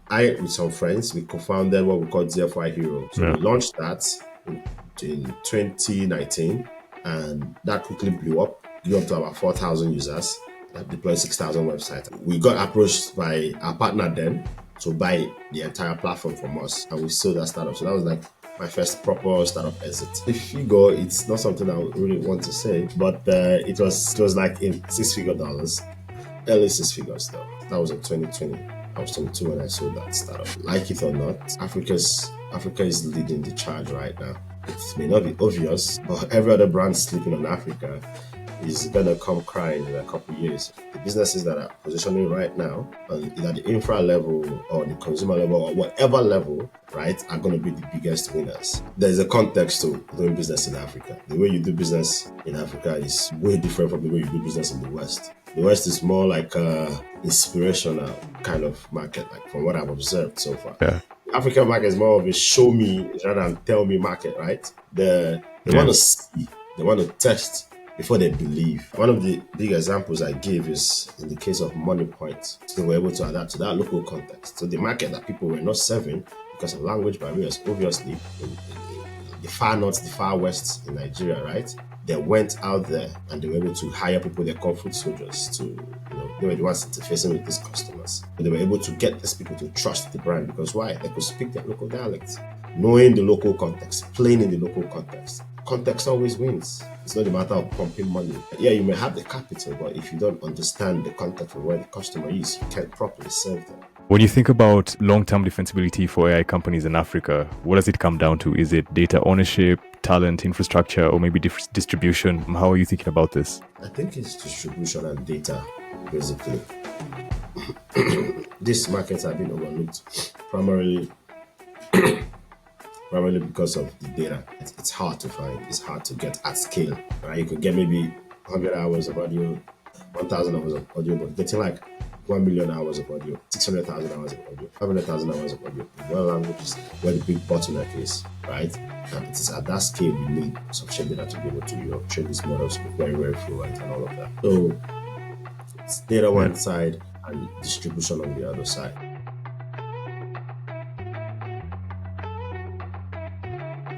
I, with some friends, we co-founded what we call DFY Hero. So Yeah. we launched that in 2019, and that quickly grew up to about 4,000 users, deployed 6,000 websites. We got approached by our partner then to buy the entire platform from us, and we sold that startup. So that was like my first proper startup exit. The figure, it's not something I would really want to say, but it was like in six-figure dollars, early six figures though. That was in 2020. I was 22 when I sold that startup. Like it or not, Africa is leading the charge right now. It may not be obvious, but every other brand sleeping on Africa is gonna come crying in a couple of years. The businesses that are positioning right now, on either the infra level or the consumer level or whatever level, right, are gonna be the biggest winners. There's a context to doing business in Africa. The way you do business in Africa is way different from the way you do business in the West. The West is more like a inspirational kind of market, like from what I've observed so far. Yeah. African market is more of a show me rather than tell me market, right? They want to see, they want to test before they believe. One of the big examples I give is in the case of Money Point. They were able to adapt to that local context. So the market that people were not serving because of language barriers, obviously, in the far north, the far west in Nigeria, right? They went out there and they were able to hire people they call foot soldiers to, they were the ones interfacing with these customers. But they were able to get these people to trust the brand because why? They could speak their local dialect, knowing the local context, playing in the local context. Context always wins. It's not a matter of pumping money. Yeah, you may have the capital, but if you don't understand the context of where the customer is, you can't properly serve them. When you think about long-term defensibility for AI companies in Africa, what does it come down to? Is it data ownership, talent, infrastructure, or maybe distribution? How are you thinking about this? I think it's distribution and data, basically. These markets have been overlooked primarily because of the data. It's hard to find. It's hard to get at scale. Right? You could get maybe 100 hours of audio, 1,000 hours of audio, but getting like 1 million hours of audio, 600,000 hours of audio, 500,000 hours of audio. One language is where the big bottleneck is, right? And it is at that scale we need sufficient data to be able to train these models to be very, very fluent and all of that. So it's data one side and distribution on the other side.